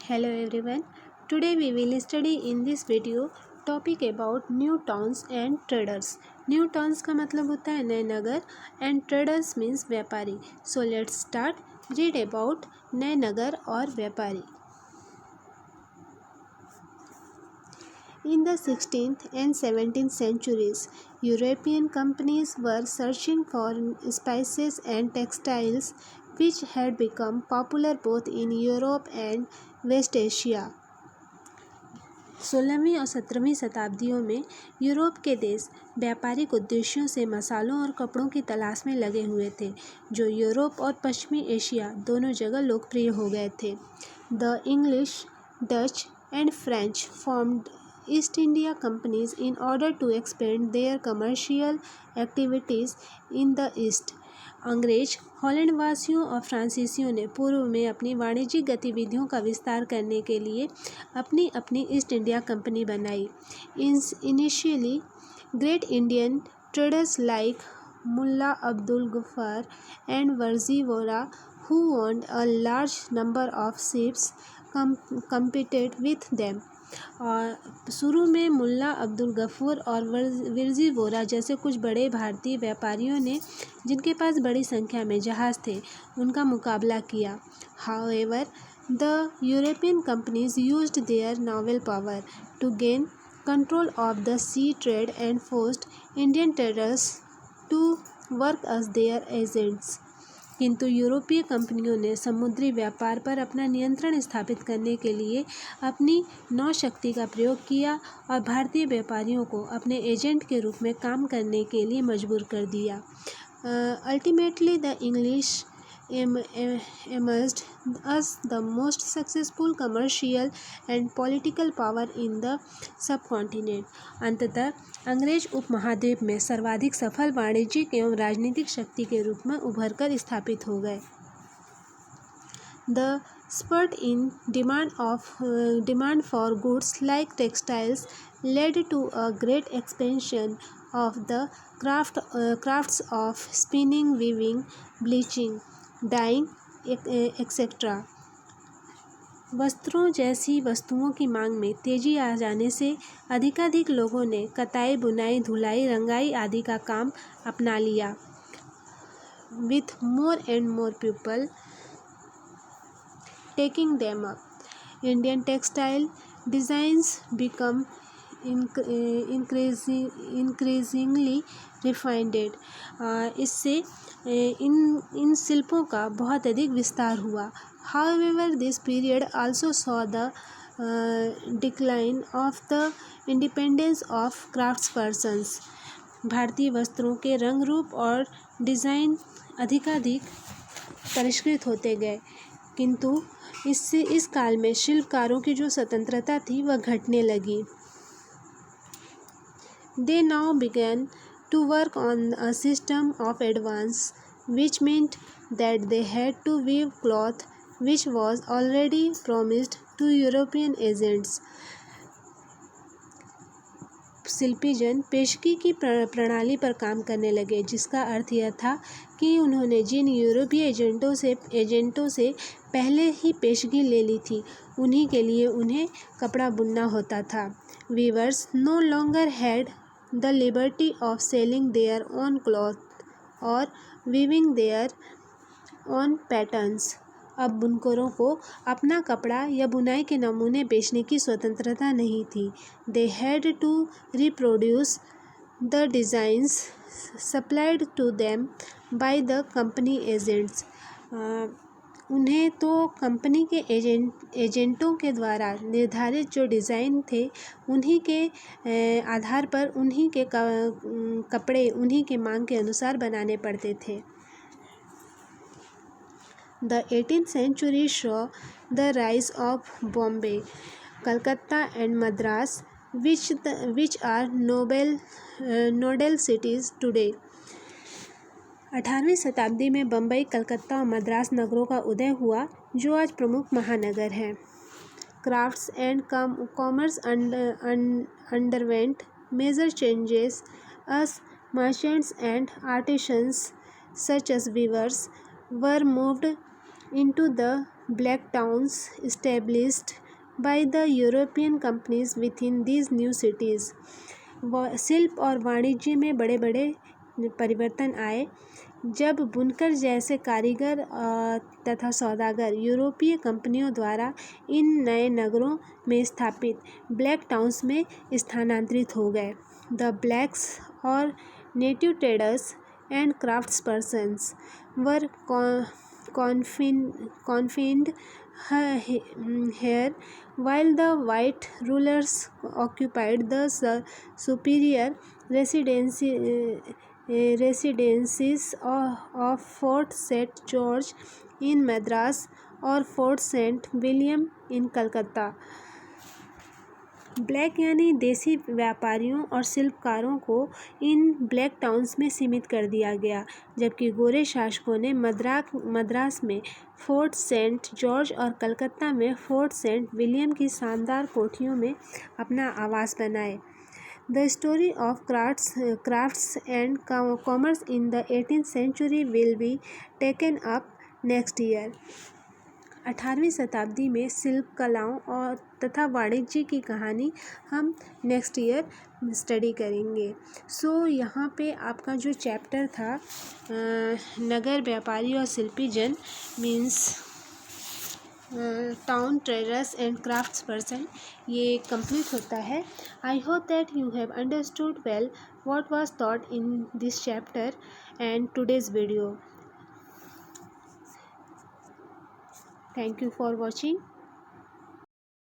Hello everyone. Today we will study in this video topic about new towns and traders. New towns का मतलब होता है नए नगर and traders means व्यापारी. So let's start. Read about नए नगर और व्यापारी. In the 16th and 17th centuries, European companies were searching for spices and textiles which had become popular both in Europe and West Asia. 16वीं और 17वीं शताब्दियों में Europe के देश व्यापारिक उद्देश्यों से मसालों और कपड़ों की तलाश में लगे हुए थे, जो यूरोप और पश्चिमी एशिया दोनों जगह लोकप्रिय हो गए थे. The English, Dutch and French formed East India companies in order to expand their commercial activities in the East. अंग्रेज, हॉलैंड वासियों और फ्रांसीसियों ने पूर्व में अपनी वाणिज्यिक गतिविधियों का विस्तार करने के लिए अपनी अपनी ईस्ट इंडिया कंपनी बनाई. Initially great Indian traders like Mulla Abdul Ghaffar and Virji Vora who owned a large number of ships competed with them. और शुरू में मुल्ला अब्दुल गफूर और वर्जी वोरा जैसे कुछ बड़े भारतीय व्यापारियों ने, जिनके पास बड़ी संख्या में जहाज़ थे, उनका मुकाबला किया. However, the European companies used their naval power to gain control of the sea trade and forced Indian traders to work as their agents. किंतु यूरोपीय कंपनियों ने समुद्री व्यापार पर अपना नियंत्रण स्थापित करने के लिए अपनी नौशक्ति का प्रयोग किया और भारतीय व्यापारियों को अपने एजेंट के रूप में काम करने के लिए मजबूर कर दिया. Ultimately the English emerged as the most successful commercial and political power in the subcontinent. अंततः अंग्रेज उपमहाद्वीप में सर्वाधिक सफल वाणिज्यिक एवं राजनीतिक शक्ति के रूप में उभरकर स्थापित हो गए. The spurt in demand for goods like textiles led to a great expansion of the crafts of spinning, weaving, bleaching, dyeing etcetera. वस्त्रों जैसी वस्तुओं की मांग में तेजी आ जाने से अधिकाधिक लोगों ने कताई, बुनाई, धुलाई, रंगाई आदि का काम अपना लिया. With more and more people taking them up, Indian textile designs become increasingly refined. इससे इन शिल्पों का बहुत अधिक विस्तार हुआ. However, this period also saw the decline of the independence of craftspersons. भारतीय वस्त्रों के रंग, रूप और डिज़ाइन अधिकाधिक परिष्कृत होते गए, किंतु इस काल में शिल्पकारों की जो स्वतंत्रता थी वह घटने लगी. They now began to work on a system of advance, which meant that they had to weave cloth which was already promised to European agents. शिल्पीजन पेशगी की प्रणाली पर काम करने लगे, जिसका अर्थ यह था कि उन्होंने जिन यूरोपीय एजेंटों से पहले ही पेशगी ले ली थी, उन्हीं के लिए उन्हें कपड़ा बुनना होता था. Weavers no longer had the liberty of selling their own cloth or weaving their own patterns. अब बुनकरों को अपना कपड़ा या बुनाई के नमूने बेचने की स्वतंत्रता नहीं थी. They had to reproduce the designs supplied to them by the company agents. उन्हें तो कंपनी के एजेंटों के द्वारा निर्धारित जो डिज़ाइन थे, उन्हीं के आधार पर उन्हीं के कपड़े उन्हीं के मांग के अनुसार बनाने पड़ते थे. The 18th century saw the rise of Bombay, Calcutta and Madras, which are nodal cities today. 18वीं शताब्दी में बम्बई, कलकत्ता और मद्रास नगरों का उदय हुआ, जो आज प्रमुख महानगर हैं. Crafts and commerce underwent major changes as merchants and artisans such as weavers were moved into the black towns established by the European companies within these new cities. शिल्प और वाणिज्य में बड़े बड़े परिवर्तन आए जब बुनकर जैसे कारीगर तथा सौदागर यूरोपीय कंपनियों द्वारा इन नए नगरों में स्थापित ब्लैक टाउन्स में स्थानांतरित हो गए। द ब्लैक्स और native traders and craftspersons were confined here, while the white rulers occupied the superior residences of Fort St. George in Madras और फोर्ट सेंट विलियम इन कलकत्ता। ब्लैक यानी देसी व्यापारियों और शिल्पकारों को इन ब्लैक टाउन्स में सीमित कर दिया गया, जबकि गोरे शासकों ने मद्रास में फोर्ट सेंट जॉर्ज और कलकत्ता में फोर्ट सेंट विलियम की शानदार कोठियों में अपना आवास बनाए। The story of crafts and commerce in the 18th century will be taken up next year. 18वीं शताब्दी में शिल्प कलाओं और तथा वाणिज्य की कहानी हम नेक्स्ट ईयर स्टडी करेंगे। सो यहाँ पे आपका जो चैप्टर था नगर व्यापारी और शिल्पी जन means town traders and crafts person, ये कंप्लीट होता है। I hope that you have understood well what was taught in this chapter and today's video. Thank you for watching.